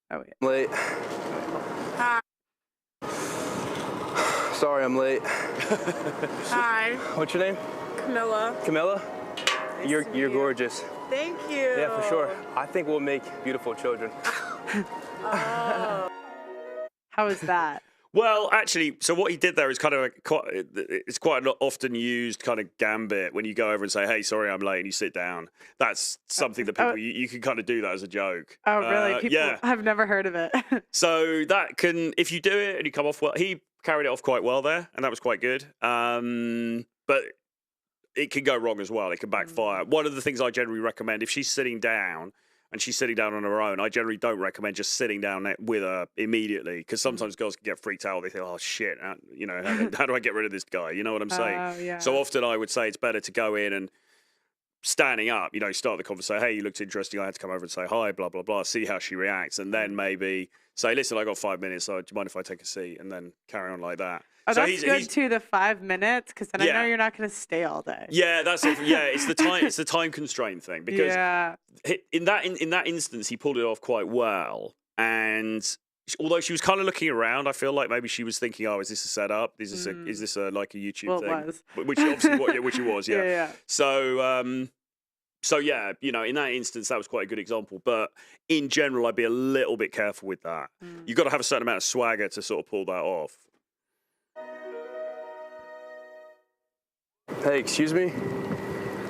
Oh, wait. Late. Hi. Sorry, I'm late. Hi. What's your name? Camilla. Camilla? Nice You're to meet you. gorgeous. Thank you. Yeah, for sure. I think we'll make beautiful children. Oh. How is that? Well, actually, so what he did there is kind of it's quite an often used kind of gambit when you go over and say, "Hey, sorry, I'm late," and you sit down. That's something that people you can kind of do that as a joke. Oh, really? People, yeah. I've never heard of it. So that can, if you do it and you come off well, he carried it off quite well there, and that was quite good. But it can go wrong as well. It can backfire. One of the things I generally recommend, if she's sitting down and she's sitting down on her own, I generally don't recommend just sitting down with her immediately, because sometimes girls can get freaked out. They think, oh, shit, you know, how do I get rid of this guy? You know what I'm saying? Yeah. So often I would say it's better to go in and standing up, you know, start the conversation. Hey, you looked interesting. I had to come over and say hi, blah, blah, blah. See how she reacts. And then maybe say, listen, I got 5 minutes. So do you mind if I take a seat? And then carry on like that. Oh, so that's good too, the 5 minutes, because then I know you're not going to stay all day. Yeah, that's it. Yeah, it's the time. It's the time constraint thing, because in that instance, he pulled it off quite well. And although she was kind of looking around, I feel like maybe she was thinking, "Oh, is this a setup? Is this like a YouTube thing?" It was. Which obviously, which it was. Yeah. Yeah. So yeah, you know, in that instance, that was quite a good example. But in general, I'd be a little bit careful with that. You've got to have a certain amount of swagger to sort of pull that off. Hey, excuse me?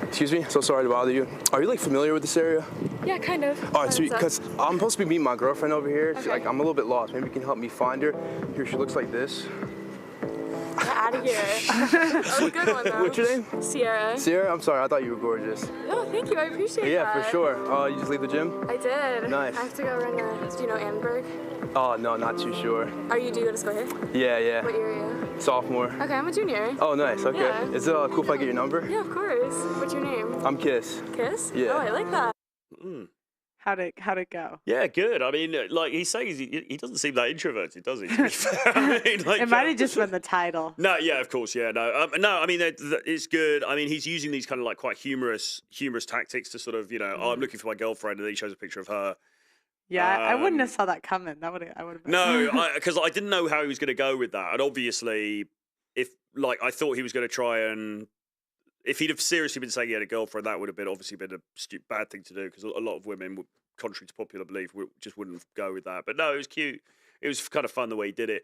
Excuse me? So sorry to bother you. Are you, like, familiar with this area? Yeah, kind of. All right, sweet, because I'm supposed to be meeting my girlfriend over here. Okay. Like, I'm a little bit lost. Maybe you can help me find her. Here, she looks like this. Get out of here. That was a good one, though. What's your name? Sierra. Sierra? I'm sorry, I thought you were gorgeous. Oh, thank you. I appreciate that. Yeah, for sure. You just leave the gym? I did. Nice. I have to go run do you know Annenberg? Oh, no, not too sure. Do you go to school here? Yeah. What year are you? Sophomore. Okay, I'm a junior. Oh, nice. Okay. Yeah. Is it cool if I get your number? Yeah, of course. What's your name? I'm Kiss. Kiss? Yeah. Oh, I like that. How'd it go? Yeah, good. I mean, like he says, he doesn't seem that introverted, does he? To be fair. I mean, like, it might have just been the title. No, yeah, of course, yeah, no. I mean, it's good. I mean, he's using these kind of like quite humorous tactics to sort of, you know, oh, I'm looking for my girlfriend, and then he shows a picture of her. Yeah, I wouldn't have saw that coming. I would have been. No, because I didn't know how he was going to go with that, and obviously, if like I thought he was going to try and. If he'd have seriously been saying he had a girlfriend, that would have been obviously been a bad thing to do, because a lot of women, contrary to popular belief, just wouldn't go with that. But no, it was cute. It was kind of fun the way he did it.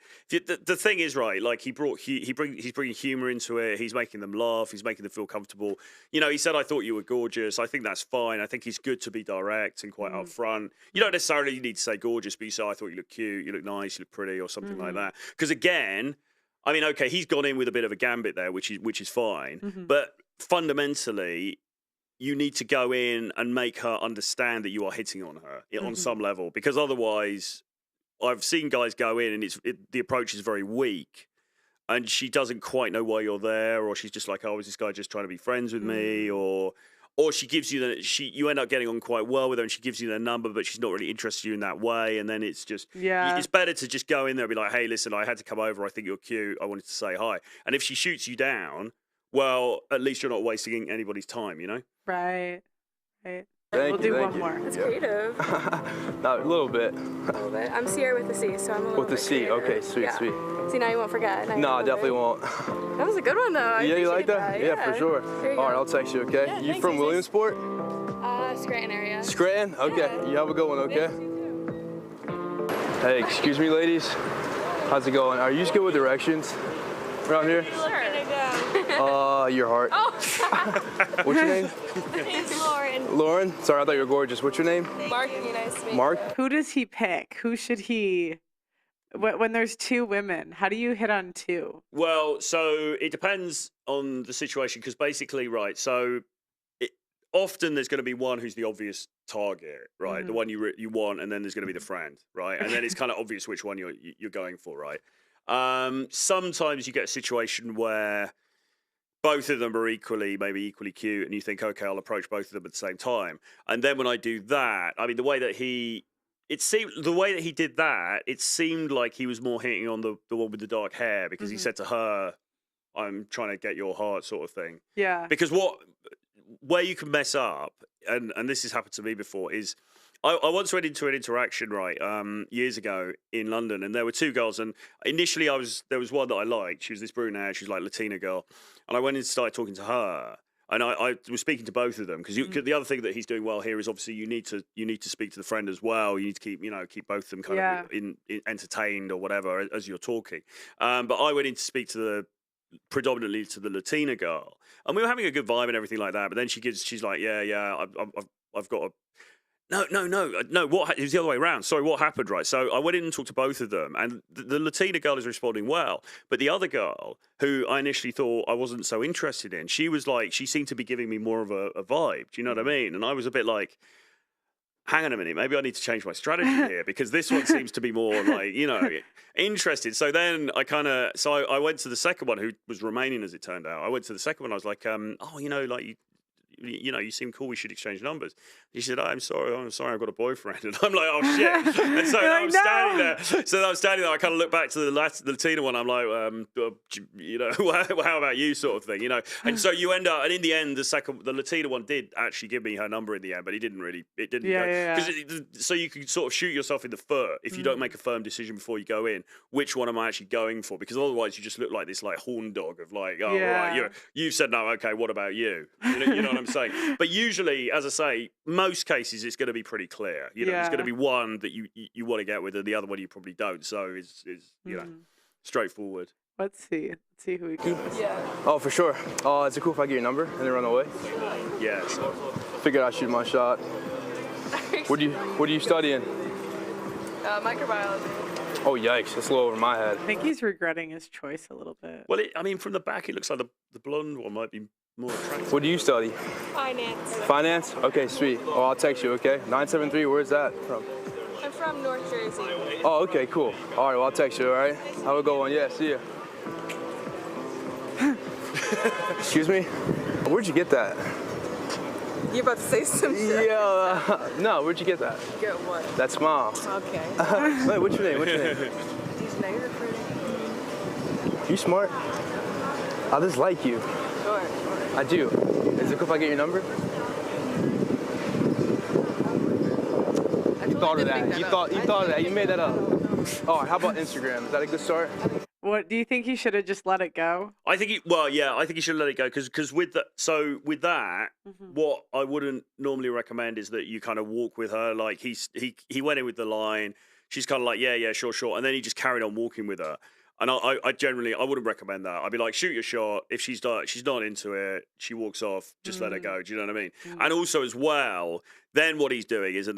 The thing is, right, like he's bringing humor into it. He's making them laugh. He's making them feel comfortable. You know, he said, "I thought you were gorgeous." I think that's fine. I think he's good to be direct and quite upfront. You don't necessarily need to say gorgeous, but you say, "I thought you looked cute. You look nice. You look pretty," or something like that. Because again, I mean, okay, he's gone in with a bit of a gambit there, which is fine. But fundamentally, you need to go in and make her understand that you are hitting on her on some level, because otherwise, I've seen guys go in and the approach is very weak, and she doesn't quite know why you're there, or she's just like, oh, is this guy just trying to be friends with me, or she gives you you end up getting on quite well with her, and she gives you their number, but she's not really interested in you in that way, and then it's just it's better to just go in there and be like, hey, listen, I had to come over, I think you're cute, I wanted to say hi. And if she shoots you down, well, at least you're not wasting anybody's time, you know? Right. We'll do one more. That's creative. No, a little bit. A little bit. I'm Sierra with the C, so I'm a little With the bit C, creative. okay, sweet. See, now you won't forget. No, I definitely won't. That was a good one, though. Yeah, you like that? Yeah, for sure. There you All right, go. I'll text you, okay? Yeah, You thanks, from easy. Williamsport? Scranton area. Scranton? Okay, Yeah. you have a good one, okay? Yeah, Hey, excuse me, ladies. How's it going? Are you just good with directions around here? Your heart. Oh. What's your name? It's Lauren. Lauren? Sorry, I thought you were gorgeous. What's your name? Mark, nice to meet you. Mark? Who does he pick? Who should he? When there's two women, how do you hit on two? Well, so it depends on the situation, because basically, right, so often there's going to be one who's the obvious target, right? The one you want, and then there's going to be the friend, right? And then it's kind of obvious which one you're going for, right? Sometimes you get a situation where both of them are maybe equally cute, and you think, okay, I'll approach both of them at the same time. And then when I do that, I mean, the way that he did that, it seemed like he was more hitting on the one with the dark hair, because he said to her, I'm trying to get your heart, sort of thing. Yeah. Because where you can mess up, and this has happened to me before, is I once went into an interaction, right, years ago in London, and there were two girls, and initially there was one that I liked. She was this brunette, she was like Latina girl, and I went in and started talking to her. And I was speaking to both of them because the other thing that he's doing well here is obviously you need to speak to the friend as well. You need to keep both of them kind of in entertained or whatever as you're talking. But I went in to speak to predominantly to the Latina girl, and we were having a good vibe and everything like that. But then she's like, yeah, I've got a no. It was the other way around. Sorry, what happened, right? So I went in and talked to both of them, and the Latina girl is responding well, but the other girl, who I initially thought I wasn't so interested in, she was like, she seemed to be giving me more of a vibe. Do you know what I mean? And I was a bit like, hang on a minute, maybe I need to change my strategy here because this one seems to be more like, interested. So then I went to the second one, who was Romanian as it turned out. I went to the second one. I was like, you seem cool. We should exchange numbers. He said, I'm sorry, I've got a boyfriend. And I'm like, oh shit. And so I'm standing there. So I'm standing there. I kind of look back to the Latina one. I'm like, how about you, sort of thing, And so you end up, and in the end, the Latina one did actually give me her number in the end, but it didn't go. Because so you can sort of shoot yourself in the foot if you don't make a firm decision before you go in. Which one am I actually going for? Because otherwise, you just look like this like horn dog of like, oh right, you've said no. Okay, what about you? You know what I'm saying? But usually, as I say, most cases it's going to be pretty clear. There's going to be one that you want to get with, and the other one you probably don't. So it's straightforward. Let's see who we can. Yeah. Oh, for sure. Oh, is it cool if I get your number and then run away? Yeah. So. Figured I'd shoot my shot. What are you studying? Microbiology. Oh, yikes. That's a little over my head. I think he's regretting his choice a little bit. Well, from the back, it looks like the blonde one might be more attractive. What do you study? Finance. Finance? Okay, sweet. Oh, I'll text you, okay? 973, where's that from? I'm from North Jersey. Oh, okay, cool. All right, well, I'll text you, all right? Have a good one. Yeah, see ya. Excuse me? Where'd you get that? You about to say some shit? Yeah, no, where'd you get that? Get what? That smile. Okay. Wait, what's your name? These names are pretty. You smart? I just like you. Sure. I do. Is it cool if I get your number? You thought of that. You thought of that. You made that up. Oh, how about Instagram? Is that a good start? What do you think he should have just let it go? I think he should let it go because with that, what I wouldn't normally recommend is that you kind of walk with her. Like he went in with the line. She's kind of like, yeah, sure, and then he just carried on walking with her. And I generally wouldn't recommend that. I'd be like, shoot your shot. If she's not into it, she walks off. Just let her go. Do you know what I mean? And also as well, then what he's doing is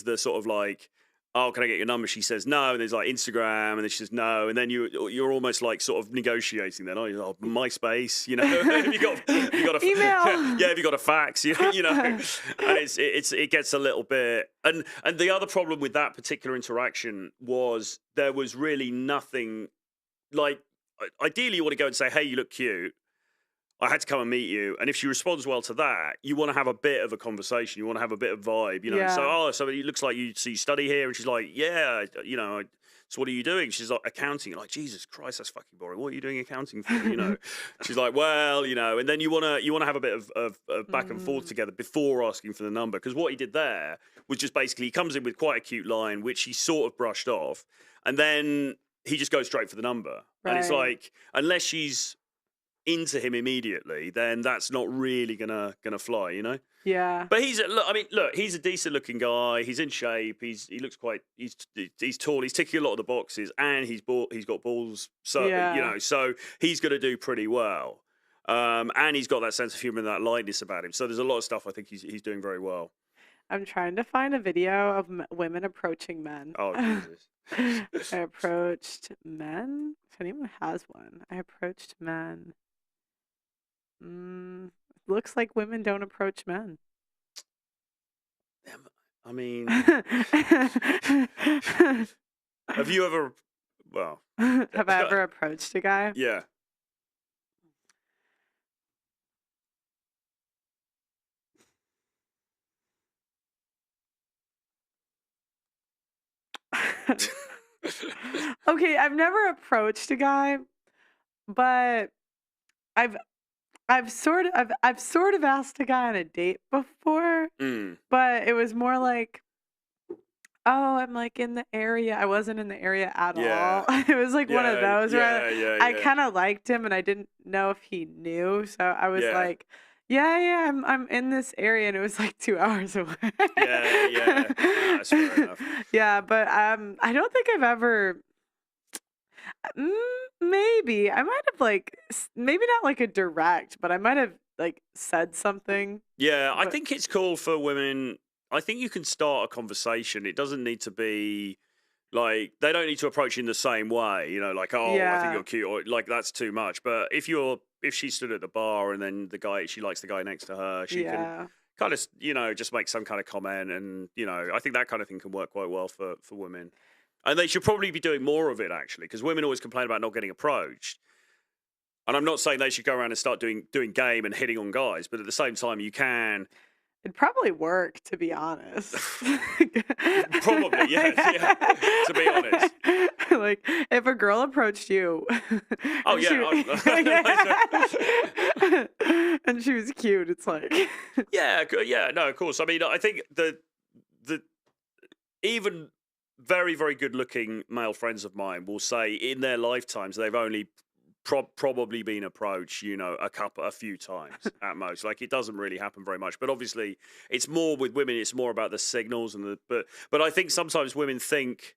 the sort of like, oh, can I get your number? She says no, and there's like Instagram, and then she says no, and then you're almost like sort of negotiating. Then MySpace, have you got a email? Yeah, have you got a fax? And it gets a little bit. And the other problem with that particular interaction was there was really nothing. Like, ideally, you want to go and say, hey, you look cute. I had to come and meet you. And if she responds well to that, you want to have a bit of a conversation. You want to have a bit of vibe, So it looks like you study here. And she's like, yeah, so what are you doing? She's like, accounting. You're like, Jesus Christ, that's fucking boring. What are you doing accounting for? She's like, well, and then you want to have a bit of back and forth together before asking for the number. Because what he did there was just basically, he comes in with quite a cute line, which he sort of brushed off. And then he just goes straight for the number. Right. And it's like, unless she's into him immediately, then that's not really gonna fly, Yeah. But he's a decent looking guy. He's in shape. He looks quite. He's tall. He's ticking a lot of the boxes, and he's got balls. So so he's gonna do pretty well. And he's got that sense of humor and that lightness about him. So there's a lot of stuff I think he's doing very well. I'm trying to find a video of women approaching men. Oh Jesus. I approached men. If anyone has one, I approached men. Looks like women don't approach men. I mean, have you ever? Well, have I ever approached a guy? Yeah. Okay, I've never approached a guy, but I've sort of asked a guy on a date before, but it was more like oh, I'm like in the area. I wasn't in the area at Yeah. all. It was like one of Yeah, those where yeah, I yeah. kind of liked him and I didn't know if he knew. So I was Yeah. like, yeah, I'm in this area, and it was like 2 hours away. Yeah. That's fair enough. Yeah, but I don't think I've ever. Mm, maybe I might have like maybe not like a direct, but I might have like said something. Yeah, I But think it's cool for women. I think you can start a conversation. It doesn't need to be like they don't need to approach you in the same way. You know, like oh, I think yeah, you're cute, or like that's too much. But if she stood at the bar and then she likes the guy next to her, she can yeah. kind of just make some kind of comment, and I think that kind of thing can work quite well for women. And they should probably be doing more of it actually, because women always complain about not getting approached. And I'm not saying they should go around and start doing game and hitting on guys, but at the same time, you can. It'd probably work, to be honest. Probably, yeah. To be honest. Like, if a girl approached you, Oh and she, and she was cute, it's like, yeah, no, of course. I mean, I think the even very, very good-looking male friends of mine will say in their lifetimes they've only probably been approached, a few times at most. Like it doesn't really happen very much. But obviously, it's more with women. It's more about the signals and but I think sometimes women think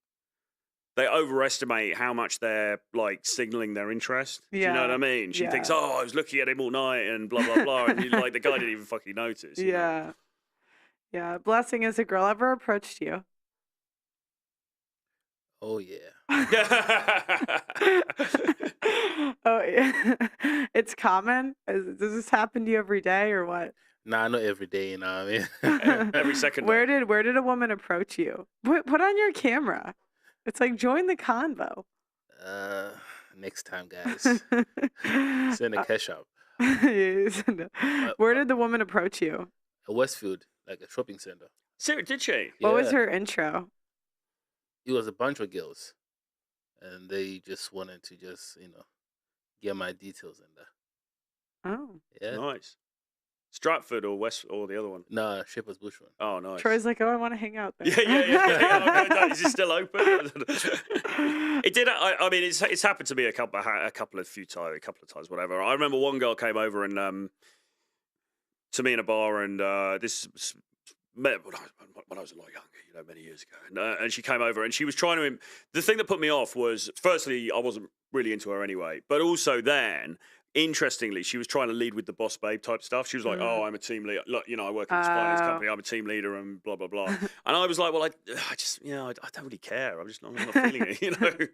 they overestimate how much they're like signaling their interest. Do you know what I yeah, mean? She thinks, yeah, oh, I was looking at him all night and blah blah blah, and like the guy didn't even fucking notice. yeah, yeah. Blessing, has a girl ever approached you? Oh yeah. Oh, yeah. It's common? Does this happen to you every day or what? Nah, not every day, you know what I mean? Every second. Where did a woman approach you? Put on your camera. It's like join the convo. Next time, guys. Send a cash out. Where did the woman approach you? Westfield, like a shopping center. Seriously, did she? What was Yeah. her intro? It was a bunch of girls. And they just wanted to get my details in there. Oh. Yeah. Nice. Stratford or West or the other one? Nah, Shepherd's Bush one. Oh, nice. Troy's like, oh, I want to hang out there. Yeah. Is it still open? It did. I mean, it's happened to me a couple of times, whatever. I remember one girl came over and to me in a bar, and this met when I was a lot younger, many years ago, and she came over and she was trying to. The thing that put me off was, firstly, I wasn't really into her anyway, but also then. Interestingly, she was trying to lead with the boss babe type stuff. She was like, "Oh, I'm a team leader. Look, I work in this finance company. I'm a team leader, and blah blah blah." And I was like, "Well, I just, I don't really care. I'm not feeling it,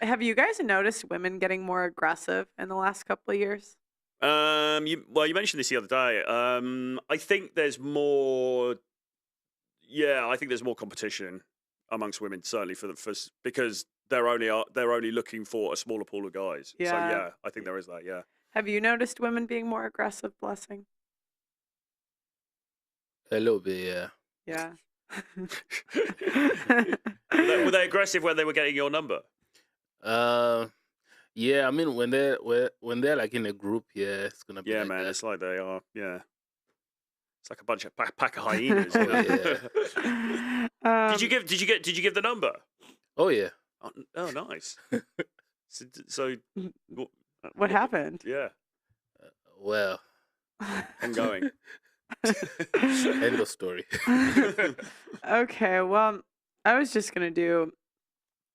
Have you guys noticed women getting more aggressive in the last couple of years? You mentioned this the other day. I think there's more. Yeah, I think there's more competition amongst women, certainly because they're only looking for a smaller pool of guys. Yeah. So yeah, I think there is that. Yeah. Have you noticed women being more aggressive, Blessing? A little bit, yeah. Yeah. Were they aggressive when they were getting your number? Yeah. I mean, when they're like in a group, yeah, it's gonna be. Yeah, like man. that. It's like they are. Yeah. It's like a bunch of pack of hyenas. Yeah. Did you give the number? Oh yeah. Oh nice. So What happened? yeah, Well, I'm going. end of story. Okay, well, I was just going to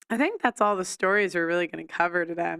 I think that's all the stories we're really going to cover today.